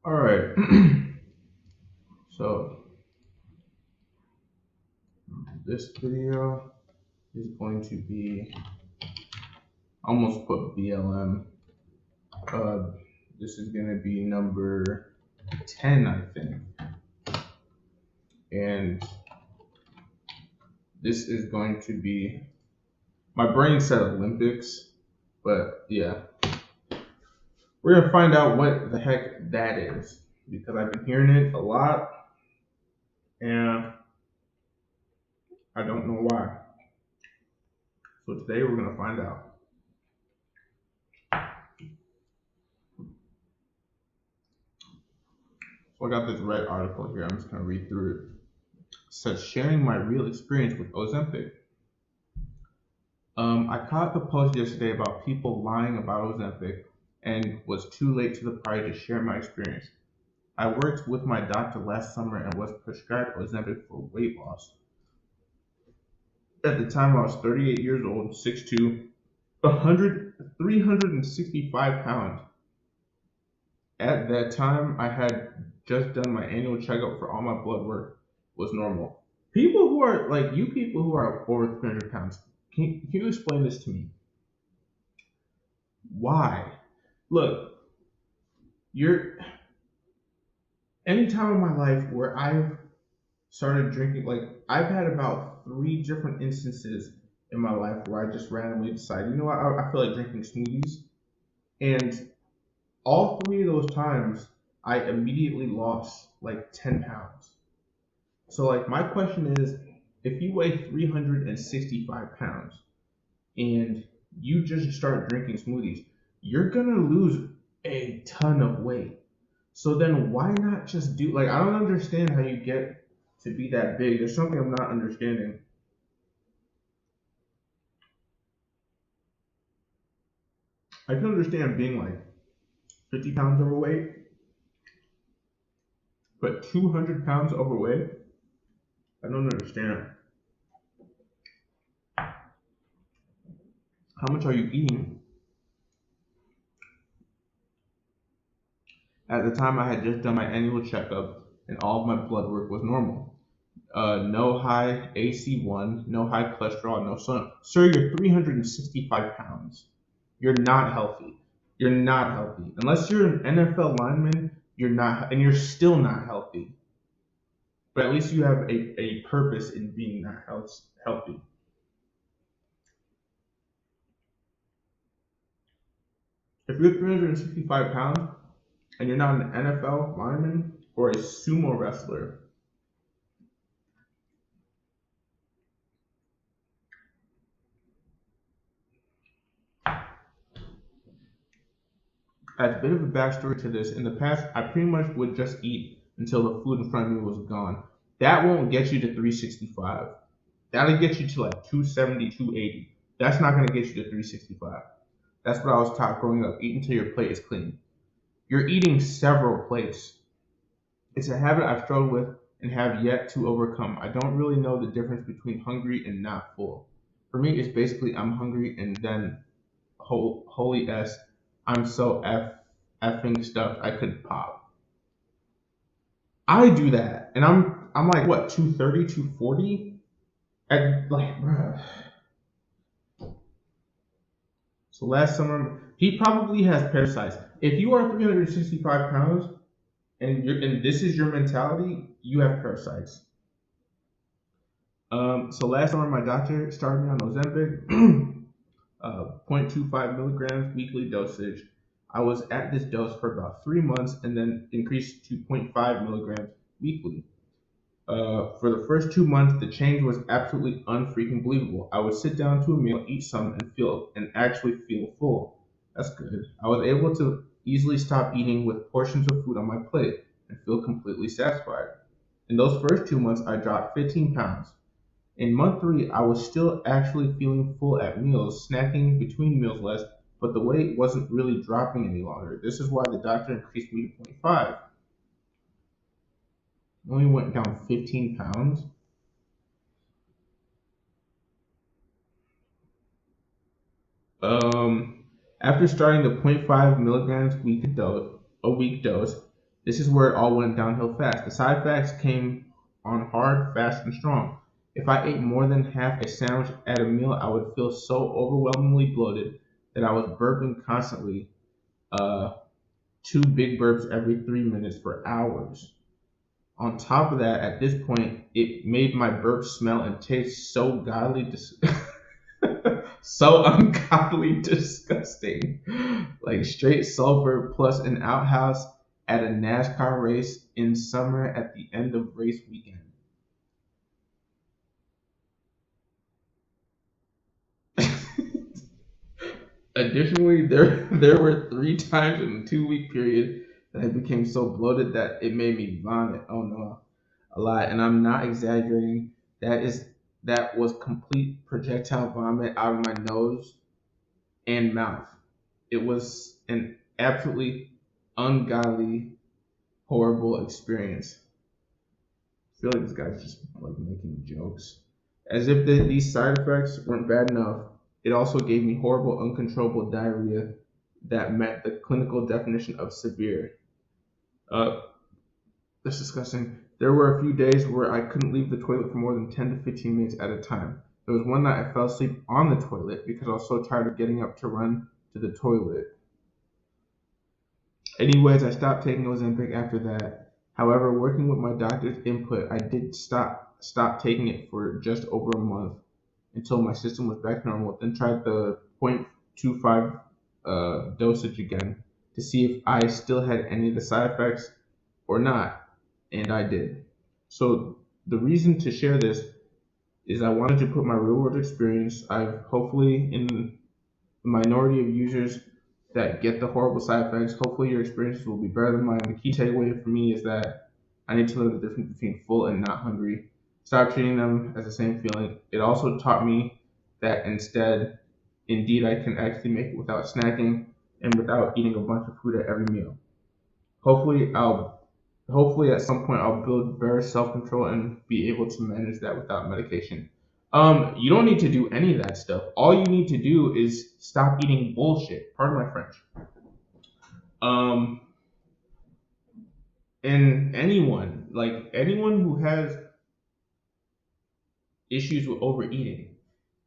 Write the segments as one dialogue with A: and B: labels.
A: All right. So this video is going to be almost put BLM. Uh, this is going to be number 10, I think. And this is going to be, my brain said Olympics, but yeah. We're going to find out what the heck that is because I've been hearing it a lot and I don't know why. So today we're going to find out. So I got this red article here. I'm just going to read through it. It says, sharing my real experience with Ozempic. I caught the post yesterday about people lying about Ozempic and was too late to the party to share my experience. I worked with my doctor last summer and was prescribed Ozempic for weight loss. At the time, I was 38 years old, 6'2", 365 pounds. At that time, I had just done my annual checkup for all my blood work was normal. People who are like you, people who are over 300 pounds, can you explain this to me? Why? Look, you're any time in my life where I've started drinking, like I've had about three different instances in my life where I just randomly decide, you know what, I feel like drinking smoothies, and all three of those times I immediately lost like 10 pounds. So like my question is, if you weigh 365 pounds and you just start drinking smoothies, you're gonna lose a ton of weight. So then why not just do like I don't understand how you get to be that big. There's something I'm not understanding. I can understand being like 50 pounds overweight, but 200 pounds overweight, I don't understand. How much are you eating? At the time, I had just done my annual checkup, and all of my blood work was normal. No high AC1, no high cholesterol, no sun. Sir, you're 365 pounds. You're not healthy. You're not healthy. Unless you're an NFL lineman, you're not, and you're still not healthy. But at least you have a purpose in being not healthy. If you're 365 pounds and you're not an NFL lineman or a sumo wrestler, as a bit of a backstory to this, in the past, I pretty much would just eat until the food in front of me was gone. That won't get you to 365. That'll get you to like 270, 280. That's not going to get you to 365. That's what I was taught growing up. Eat until your plate is clean. You're eating several plates. It's a habit I've struggled with and have yet to overcome. I don't really know the difference between hungry and not full. For me, it's basically I'm hungry and then holy s, I'm so effing stuffed I could pop. I do that, and I'm like what 230, 240 at like, bruh. So last summer, he probably has parasites. If you are 365 pounds and this is your mentality, you have parasites. So last summer, my doctor started me on Ozempic, 0.25 milligrams weekly dosage. I was at this dose for about 3 months and then increased to zero point 0.5 milligrams weekly. For the first 2 months, the change was absolutely unfreaking believable. I would sit down to a meal, eat some, and actually feel full. That's good. I was able to easily stop eating with portions of food on my plate and feel completely satisfied. In those first 2 months, I dropped 15 pounds. In month three, I was still actually feeling full at meals, snacking between meals less, but the weight wasn't really dropping any longer. This is why the doctor increased me to zero point 0.5. I only went down 15 pounds. Um, After starting the zero point 0.5 milligrams a week dose, This is where it all went downhill fast. The side effects came on hard, fast, and strong. If I ate more than half a sandwich at a meal, I would feel so overwhelmingly bloated that I was burping constantly, uh, two big burps every 3 minutes for hours. On top of that, at this point, it made my burps smell and taste so so ungodly disgusting. Like straight sulfur plus an outhouse at a NASCAR race in summer at the end of race weekend. Additionally, there were 3 times in a 2 week period that I became so bloated that it made me vomit. Oh no, a lot, and I'm not exaggerating. That was complete projectile vomit out of my nose and mouth. It was an absolutely ungodly, horrible experience. I feel like this guy's just like making jokes. As if these side effects weren't bad enough, it also gave me horrible, uncontrollable diarrhea that met the clinical definition of severe. Uh, that's disgusting. There were a few days where I couldn't leave the toilet for more than 10 to 15 minutes at a time. There was one night I fell asleep on the toilet because I was so tired of getting up to run to the toilet. Anyways, I stopped taking Ozempic after that. However, working with my doctor's input, I did stop taking it for just over a month until my system was back to normal. Then tried the 0.25 dosage again to see if I still had any of the side effects or not, and I did. So the reason to share this is I wanted to put my real world experience. I've hopefully in the minority of users that get the horrible side effects. Hopefully, your experiences will be better than mine. The key takeaway for me is that I need to know the difference between full and not hungry. Stop treating them as the same feeling. It also taught me that indeed, I can actually make it without snacking and without eating a bunch of food at every meal. Hopefully, hopefully at some point I'll build better self-control and be able to manage that without medication. You don't need to do any of that stuff. All you need to do is stop eating bullshit. Pardon my French. Um, and anyone who has issues with overeating,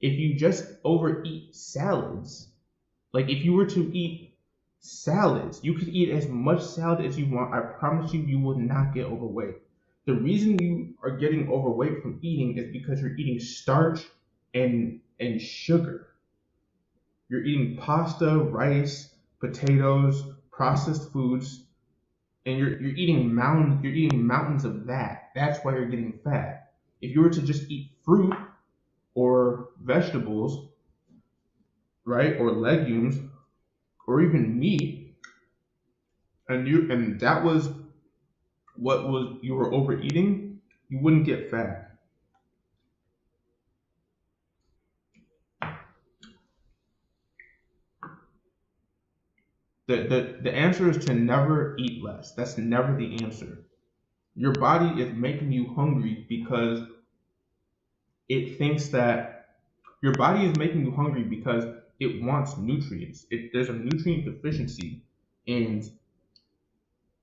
A: if you just overeat salads, like if you were to eat salads, you could eat as much salad as you want. I promise you, you will not get overweight. The reason you are getting overweight from eating is because you're eating starch and sugar. You're eating pasta, rice, potatoes, processed foods, and you're eating mountains of that. That's why you're getting fat. If you were to just eat fruit or vegetables, right, or legumes, or even meat, and that was what was you were overeating, you wouldn't get fat. The answer is to never eat less. That's never the answer. Your body is making you hungry because it thinks that your body is making you hungry because it wants nutrients. There's a nutrient deficiency, and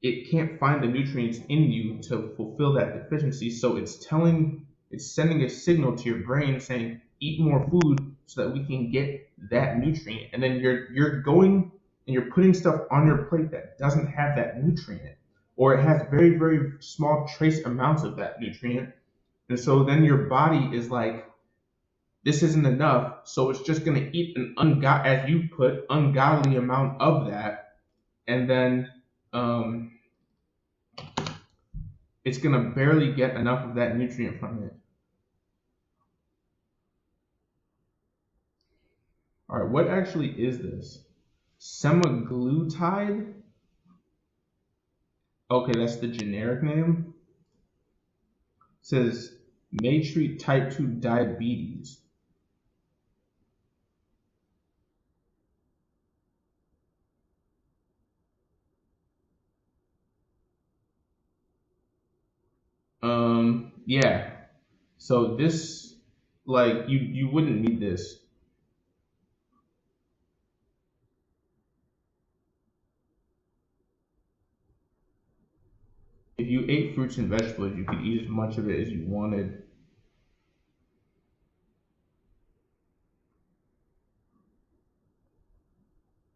A: it can't find the nutrients in you to fulfill that deficiency. So it's sending a signal to your brain saying, eat more food so that we can get that nutrient. And then you're going and you're putting stuff on your plate that doesn't have that nutrient, or it has very, very small trace amounts of that nutrient. And so then your body is like, this isn't enough, so it's just gonna eat as you put, ungodly amount of that, and then um, it's gonna barely get enough of that nutrient from it. All right, what actually is this? Semaglutide? Okay, that's the generic name. It says may treat type 2 diabetes. Yeah. So this, like, you wouldn't need this. if you ate fruits and vegetables, you could eat as much of it as you wanted.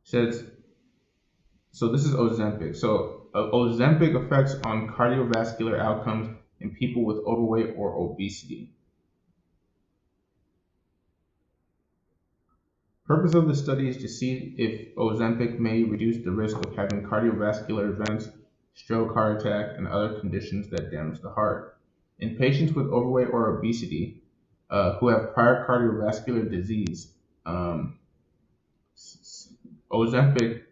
A: Says so. This is Ozempic. So Ozempic effects on cardiovascular outcomes in people with overweight or obesity. Purpose of the study is to see if Ozempic may reduce the risk of having cardiovascular events, stroke, heart attack, and other conditions that damage the heart. In patients with overweight or obesity who have prior cardiovascular disease, um, Ozempic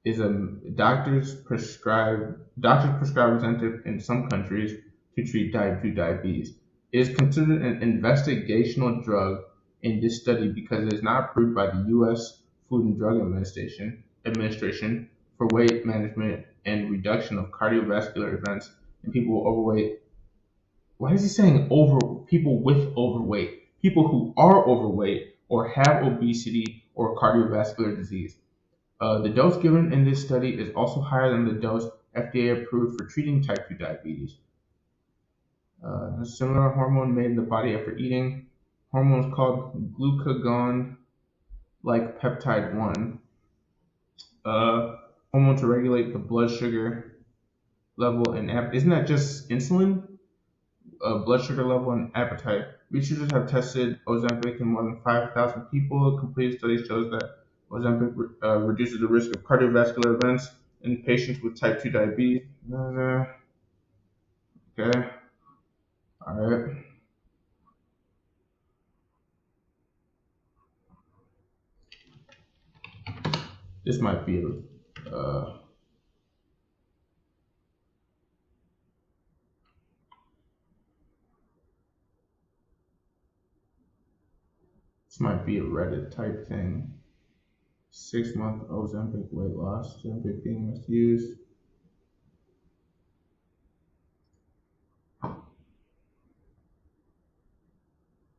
A: is a doctors prescribe Ozempic in some countries to treat type 2 diabetes. It is considered an investigational drug in this study because it is not approved by the U.S. Food and Drug Administration for weight management and reduction of cardiovascular events in people with overweight. Why is he saying over people with overweight? People who are overweight or have obesity or cardiovascular disease. The dose given in this study is also higher than the dose FDA approved for treating type 2 diabetes. A similar hormone made in the body after eating. Hormone is called glucagon like peptide 1. Hormone to regulate the blood sugar level and isn't that just insulin? Blood sugar level and appetite. Researchers have tested Ozempic in more than 5,000 people. A complete study shows that Ozempic reduces the risk of cardiovascular events in patients with type 2 diabetes. Okay, all right. This might be a Reddit type thing. 6-month Ozempic weight loss. Ozempic being misused.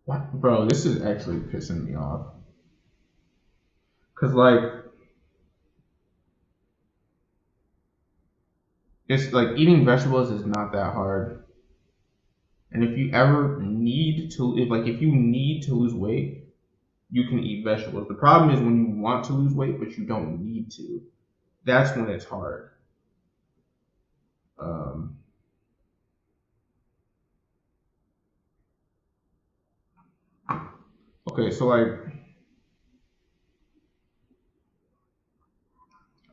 A: What, bro? This is actually pissing me off. Cause like it's like eating vegetables is not that hard. And if you ever need to, if you need to lose weight, you can eat vegetables. The problem is when you want to lose weight but you don't need to. That's when it's hard. Um, okay, so like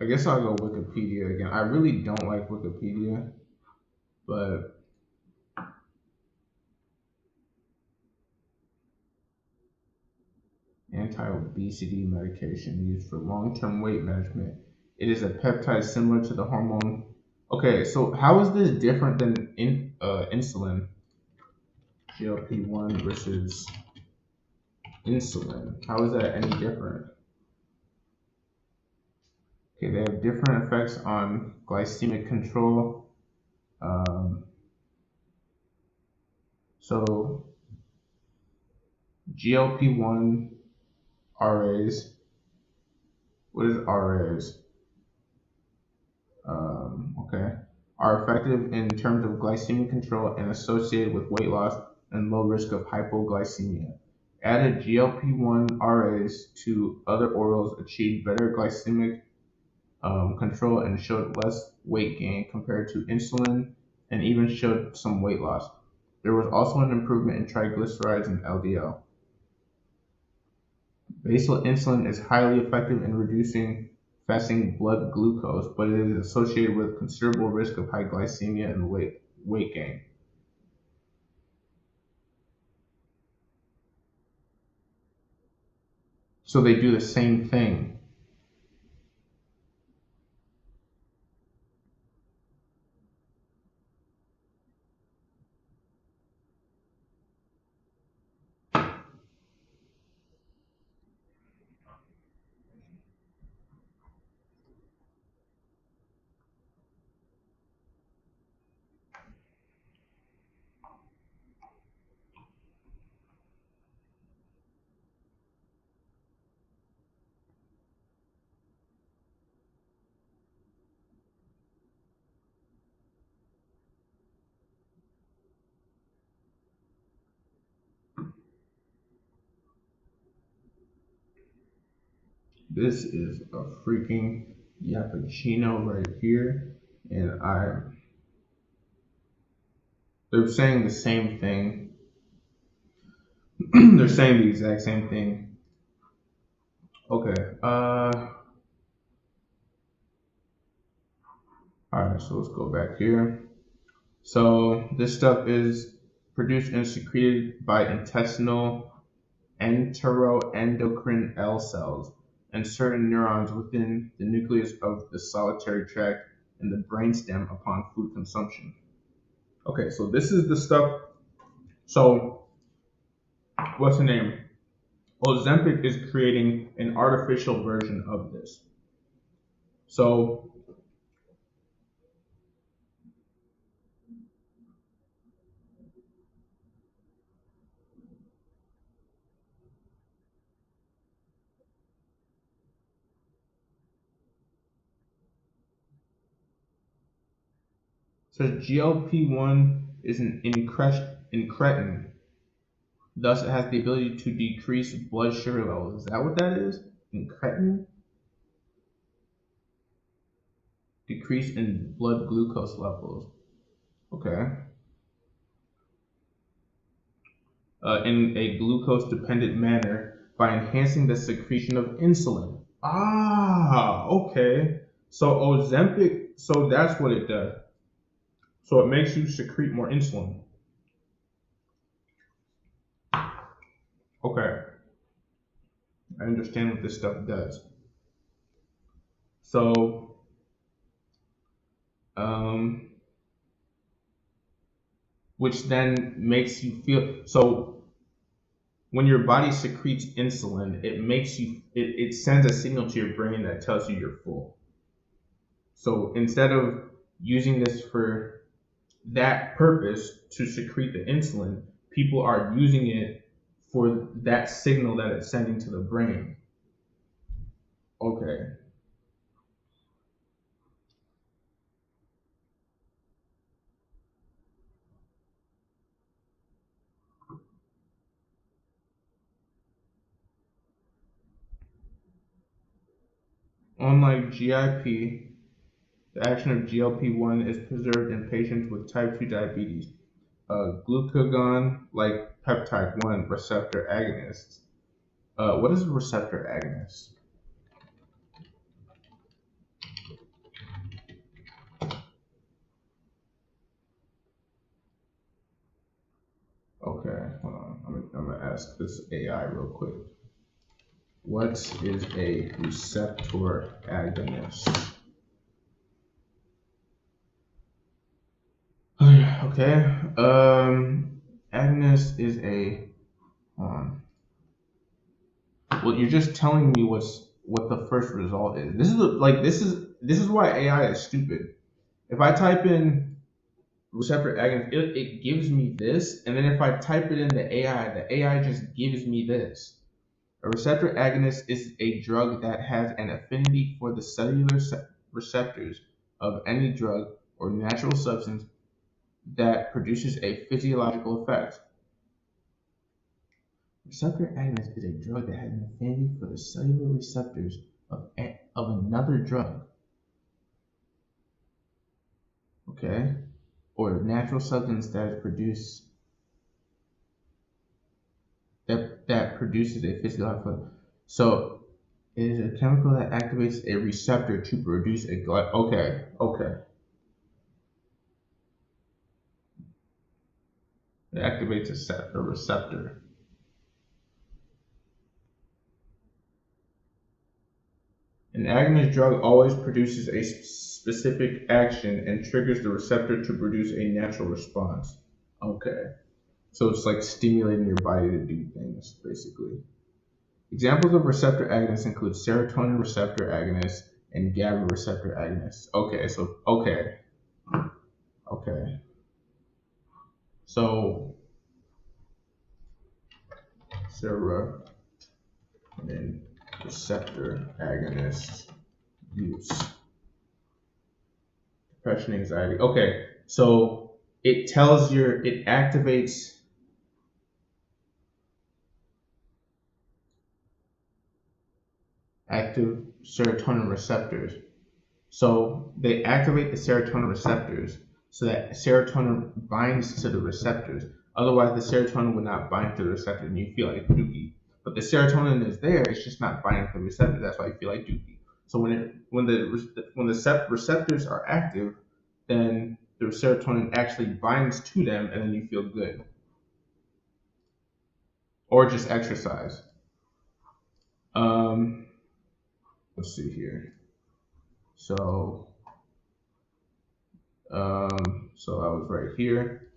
A: I guess I'll go Wikipedia again. I really don't like Wikipedia, but anti-obesity medication used for long-term weight management. It is a peptide similar to the hormone. Okay, so how is this different than insulin? GLP-1 versus insulin. How is that any different? Okay, they have different effects on glycemic control. So GLP-1 RAs. What is RAs? Okay, are effective in terms of glycemic control and associated with weight loss and low risk of hypoglycemia. Added GLP-1 RAs to other orals achieved better glycemic control and showed less weight gain compared to insulin and even showed some weight loss. There was also an improvement in triglycerides and LDL. Basal insulin is highly effective in reducing fasting blood glucose, but it is associated with considerable risk of high glycemia and weight gain. So they do the same thing. This is a freaking yappuccino right here, and they're saying the same thing. They're saying the exact same thing. Okay. All right. So let's go back here. So this stuff is produced and secreted by intestinal enteroendocrine L cells and certain neurons within the nucleus of the solitary tract in the brainstem upon food consumption. Okay, so this is the stuff. So what's the name? Ozempic is creating an artificial version of this. So GLP-1 is an incretin. Thus, it has the ability to decrease blood sugar levels. Is that what that is? Incretin? Decrease in blood glucose levels. Okay. In a glucose-dependent manner by enhancing the secretion of insulin. Ah, okay. So Ozempic, so that's what it does. So it makes you secrete more insulin. Okay, I understand what this stuff does. So, which then makes you feel so when your body secretes insulin, it sends a signal to your brain that tells you you're full. So instead of using this for that purpose to secrete the insulin, people are using it for that signal that it's sending to the brain. Okay. Unlike GIP, the action of GLP-1 is preserved in patients with type 2 diabetes. Glucagon-like peptide 1 receptor agonists. What is a receptor agonist? Okay, hold on. I'm gonna ask this AI real quick. What is a receptor agonist? Okay. Agonist is a. Well, you're just telling me what the first result is. This is why AI is stupid. If I type in receptor agonist, it gives me this, and then if I type it in the AI just gives me this. A receptor agonist is a drug that has an affinity for the cellular receptors of any drug or natural substance that produces a physiological effect. Receptor agonist is a drug that has an affinity for the cellular receptors of another drug, okay, or natural substance that produces a physiological effect. So it is a chemical that activates a receptor to produce a okay. It activates a receptor. An agonist drug always produces a specific action and triggers the receptor to produce a natural response. Okay. So it's like stimulating your body to do things, basically. Examples of receptor agonists include serotonin receptor agonists and GABA receptor agonists. Okay. So serotonin receptor agonists use. Depression, anxiety. Okay, so it activates. active serotonin receptors. So they activate the serotonin receptors so that serotonin binds to the receptors. Otherwise, the serotonin would not bind to the receptor and you feel like dookie. But the serotonin is there; it's just not binding to the receptor. That's why you feel like dookie. So when the receptors are active, then the serotonin actually binds to them, and then you feel good. Or just exercise. Um, let's see here. So, so I was right here.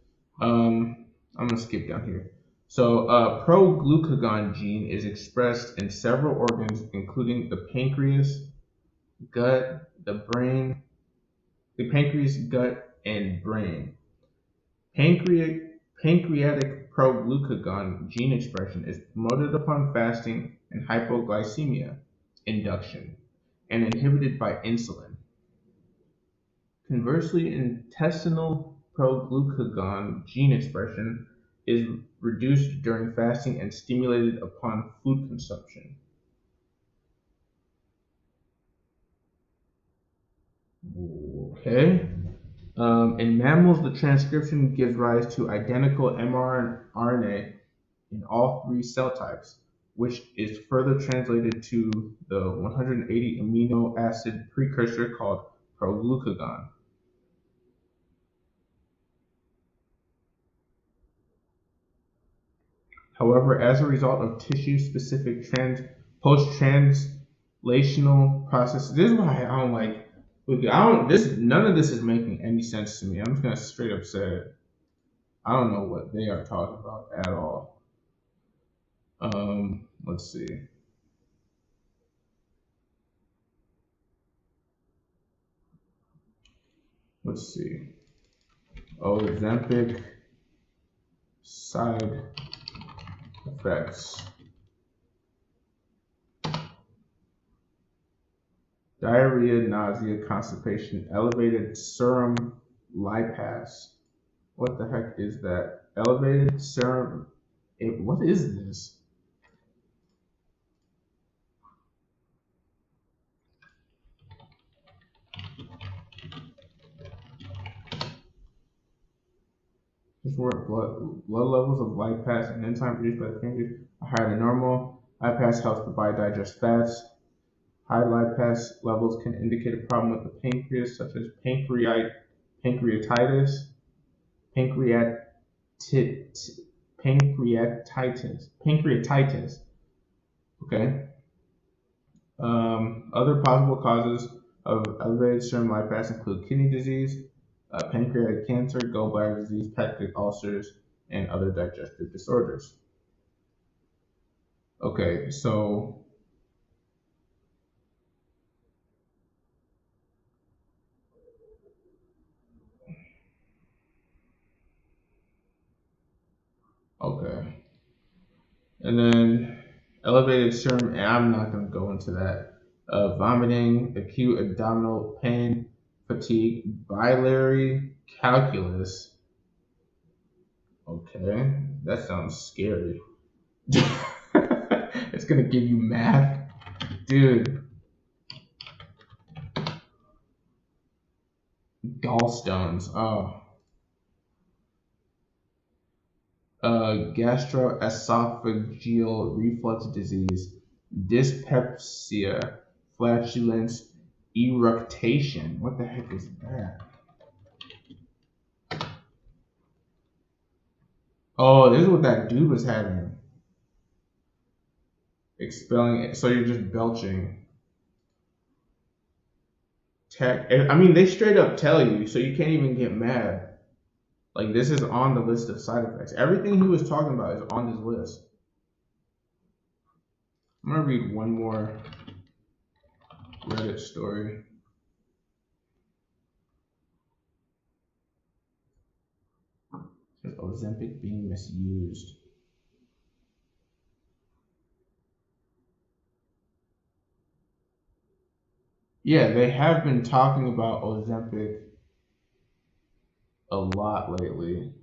A: I'm gonna skip down here. So, pro-glucagon gene is expressed in several organs, including the pancreas, gut, the pancreas, gut, and brain. Pancreatic pro-glucagon gene expression is promoted upon fasting and hypoglycemia induction and inhibited by insulin. Conversely, intestinal pro-glucagon gene expression is reduced during fasting and stimulated upon food consumption. Okay. In mammals, the transcription gives rise to identical mRNA in all three cell types, which is further translated to the 180 amino acid precursor called proglucagon. However, as a result of tissue-specific post-translational processes, this is why I don't like. I don't. This none of this is making any sense to me. I'm just gonna straight up say it. I don't know what they are talking about at all. Let's see. Let's see. Ozempic side effects. Diarrhea, nausea, constipation, elevated serum lipase. What the heck is that? Elevated serum. What is this? This word blood levels of lipase and enzyme produced by the pancreas are higher than normal. Lipase helps the body digest fats. High lipase levels can indicate a problem with the pancreas, such as pancreatitis, pancreatitis, pancreatitis. Okay. Other possible causes of elevated serum lipase include kidney disease, pancreatic cancer, gallbladder disease, peptic ulcers, and other digestive disorders. Okay, so okay, and then elevated serum. And I'm not going to go into that. Vomiting, acute abdominal pain, fatigue, biliary calculus. Okay, that sounds scary. It's gonna give you math, dude. Gallstones. Oh. Gastroesophageal reflux disease, dyspepsia, flatulence, eructation. What the heck is that? Oh, this is what that dude was having. Expelling it. So you're just belching. I mean, they straight up tell you, so you can't even get mad. Like, this is on the list of side effects. Everything he was talking about is on his list. I'm gonna read one more Reddit story. It says Ozempic being misused. Yeah, they have been talking about Ozempic a lot lately.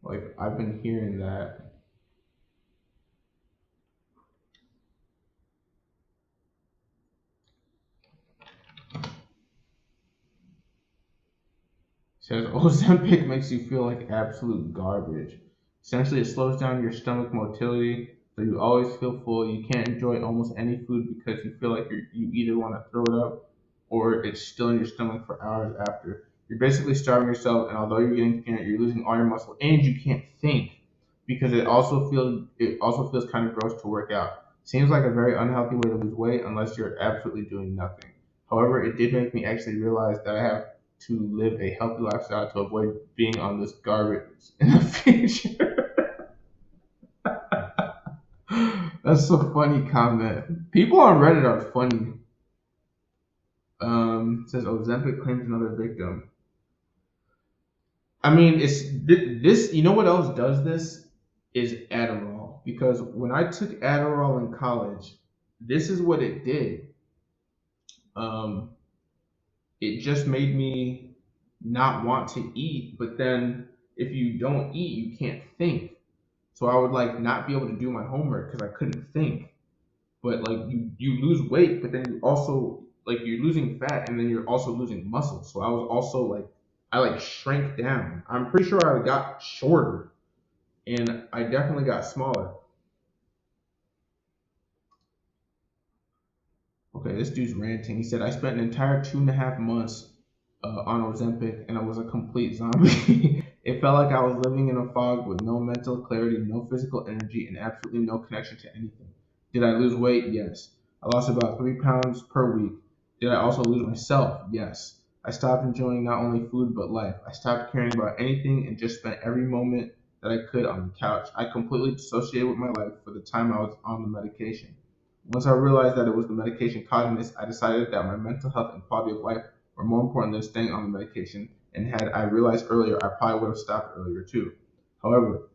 A: Like, I've been hearing that. Says Ozempic makes you feel like absolute garbage. Essentially, it slows down your stomach motility, so you always feel full. You can't enjoy almost any food because you feel like you either want to throw it up or it's still in your stomach for hours after. You're basically starving yourself, and although you're getting thinner, you're losing all your muscle, and you can't think because it also feels kind of gross to work out. Seems like a very unhealthy way to lose weight unless you're absolutely doing nothing. However, it did make me actually realize that I have to live a healthy lifestyle to avoid being on this garbage in the future. That's a funny comment. People on Reddit are funny. Says Ozempic claims another victim. I mean, it's this. You know what else does this? Is Adderall. Because when I took Adderall in college, this is what it did. Um, it just made me not want to eat. But then, if you don't eat, you can't think. So I would like not be able to do my homework because I couldn't think. But like you lose weight, but then you also like you're losing fat and then you're also losing muscle. So I was also like I like shrank down. I'm pretty sure I got shorter and I definitely got smaller. Okay, this dude's ranting. He said I spent an entire 2.5 months on Ozempic and I was a complete zombie. It felt like I was living in a fog with no mental clarity, no physical energy, and absolutely no connection to anything. Did I lose weight? Yes. I lost about 3 pounds per week. Did I also lose myself? Yes. I stopped enjoying not only food but life. I stopped caring about anything and just spent every moment that I could on the couch. I completely dissociated with my life for the time I was on the medication. Once I realized that it was the medication causing this, I decided that my mental health and quality of life were more important than staying on the medication. And had I realized earlier, I probably would have stopped earlier too. However,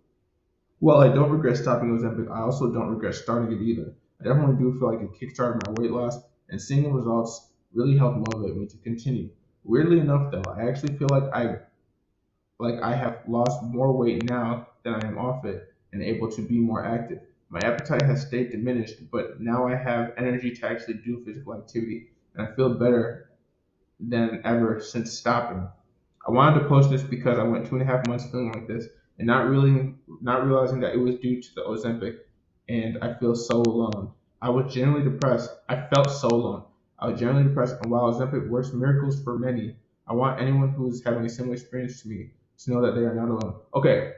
A: while I don't regret stopping Ozempic, I also don't regret starting it either. I definitely do feel like it kickstarted my weight loss, and seeing the results really helped motivate me to continue. Weirdly enough, though, I actually feel like I have lost more weight now than I am off it and able to be more active. My appetite has stayed diminished, but now I have energy to actually do physical activity, and I feel better than ever since stopping. I wanted to post this because I went 2.5 months feeling like this and not realizing that it was due to the Ozempic, and I feel so alone. I was generally depressed. I felt so alone. I was generally depressed, and while Ozempic works miracles for many, I want anyone who is having a similar experience to me to know that they are not alone. Okay,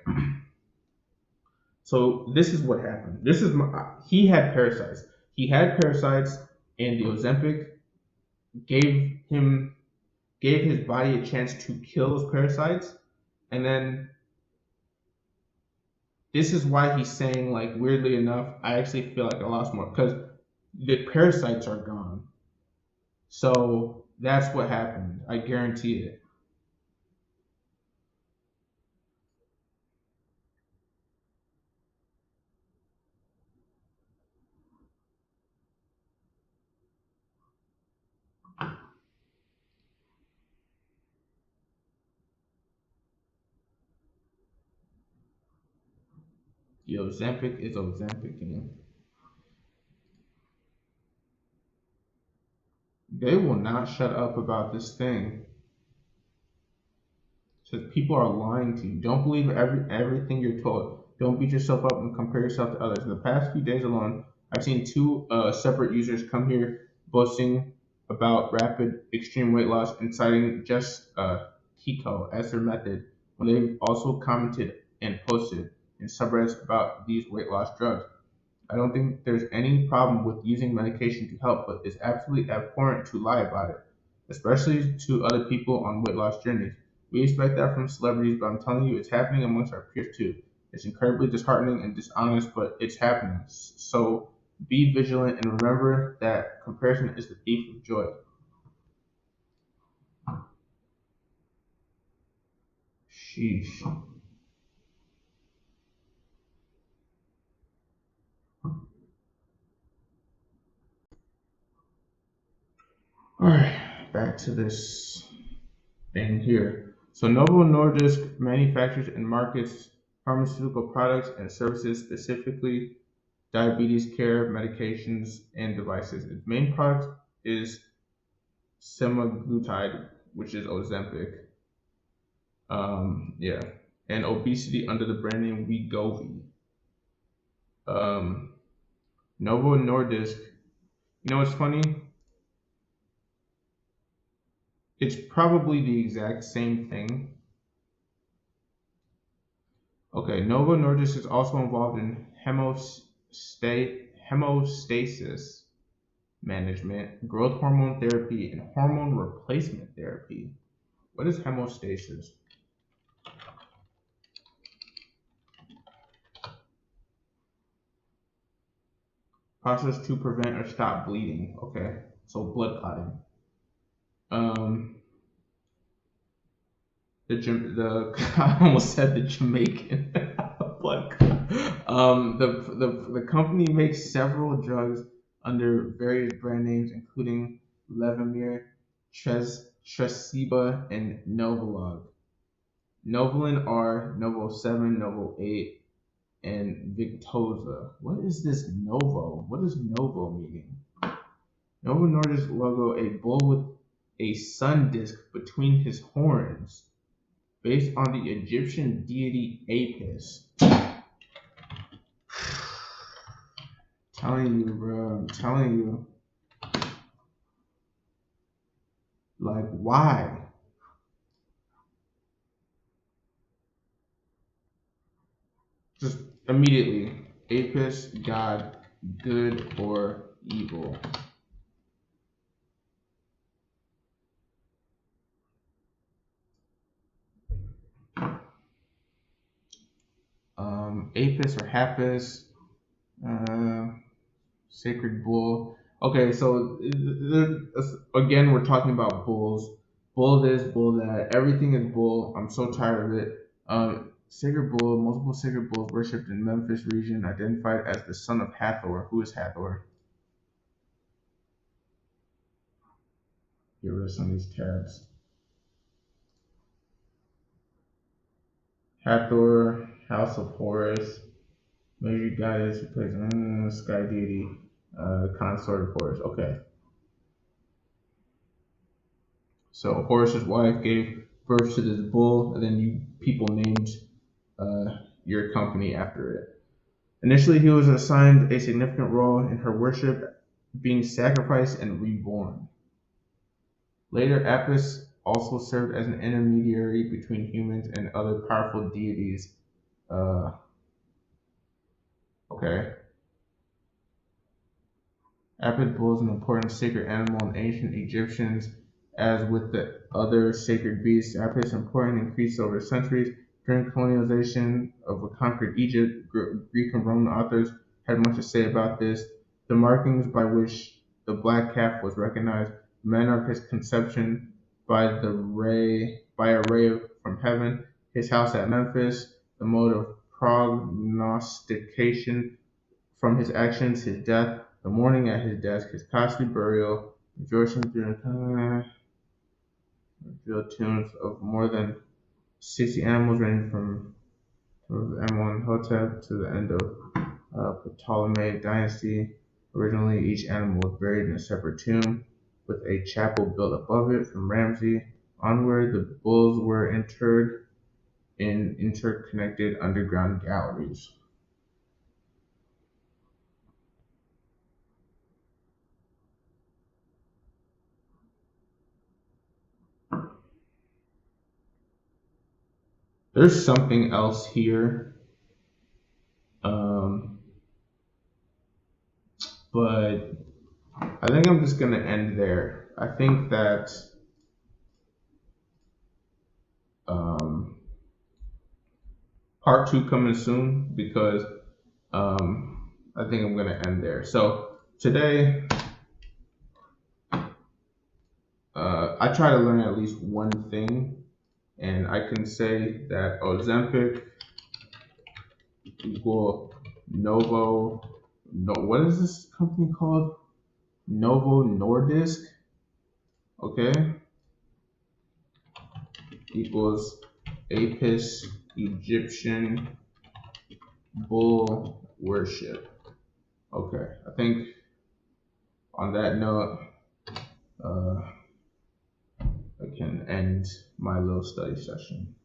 A: so this is what happened. He had parasites. He had parasites, and the Ozempic gave him gave his body a chance to kill those parasites, and then this is why he's saying like weirdly enough, I actually feel like I lost more because the parasites are gone. So that's what happened. I guarantee it. The Ozempic is Ozempic, they will not shut up about this thing. Says people are lying to you. Don't believe everything you're told. Don't beat yourself up and compare yourself to others. In the past few days alone, I've seen two separate users come here boasting about rapid, extreme weight loss and citing just keto as their method. When they've also commented and posted in subreddits about these weight loss drugs. I don't think there's any problem with using medication to help, but it's absolutely abhorrent to lie about it, especially to other people on weight loss journeys. We expect that from celebrities, but I'm telling you, it's happening amongst our peers too. It's incredibly disheartening and dishonest, but it's happening. So be vigilant and remember that comparison is the thief of joy. Sheesh. All right, back to this thing here. So Novo Nordisk manufactures and markets pharmaceutical products and services, specifically diabetes care, medications, and devices. Its main product is semaglutide, which is Ozempic. Yeah, and obesity under the brand name Wegovy. Um, Novo Nordisk. You know what's funny? It's probably the exact same thing. Okay, Novo Nordisk is also involved in hemostasis management, growth hormone therapy, and hormone replacement therapy. What is hemostasis? Process to prevent or stop bleeding. Okay, so blood clotting. Um, the I almost said the Jamaican blood clot. The company makes several drugs under various brand names, including Levemir, Tresiba, and Novolog. Novolin R, Novo 7, Novo 8, and Victoza. What is this Novo? What does Novo meaning? Novo Nordisk logo, a bull with a sun disk between his horns, based on the Egyptian deity Apis. Telling you, bro. I'm telling you. Like, why? Just immediately. Apis, God, good or evil. Apis or Hapis, uh, sacred bull. Okay, so again, we're talking about bulls. Bull this, bull that. Everything is bull. I'm so tired of it. Sacred bull, multiple sacred bulls worshipped in Memphis region, identified as the son of Hathor. Who is Hathor? Get rid of some of these tabs. Hathor, House of Horus, major goddess who plays sky deity, consort of Horus. Okay. So Horus's wife gave birth to this bull, and then you people named your company after it. Initially, he was assigned a significant role in her worship, being sacrificed and reborn. Later, Apis also served as an intermediary between humans and other powerful deities. Uh, okay. Apis bull is an important sacred animal in ancient Egyptians. As with the other sacred beasts, Apis' importance increased over centuries. During colonization of conquered Egypt, Greek and Roman authors had much to say about this. The markings by which the black calf was recognized, the manner of his conception by a ray from heaven, his house at Memphis, the mode of prognostication from his actions, his death, the mourning at his desk, his costly burial, rejoicing through revealed tombs of more than 60 animals ranging from Amenhotep to the end of Ptolemaic dynasty. Originally, each animal was buried in a separate tomb, with a chapel built above it. From Ramsey onward, the bulls were interred in interconnected underground galleries. There's something else here, um, but I think I'm just gonna end there. I think that um, part two coming soon because I think I'm gonna end there. So today, I try to learn at least one thing, and I can say that Ozempic equal Novo. No, what is this company called? Novo Nordisk. Okay, equals Apis Egyptian bull worship. Okay, I think on that note, uh, I can end my little study session.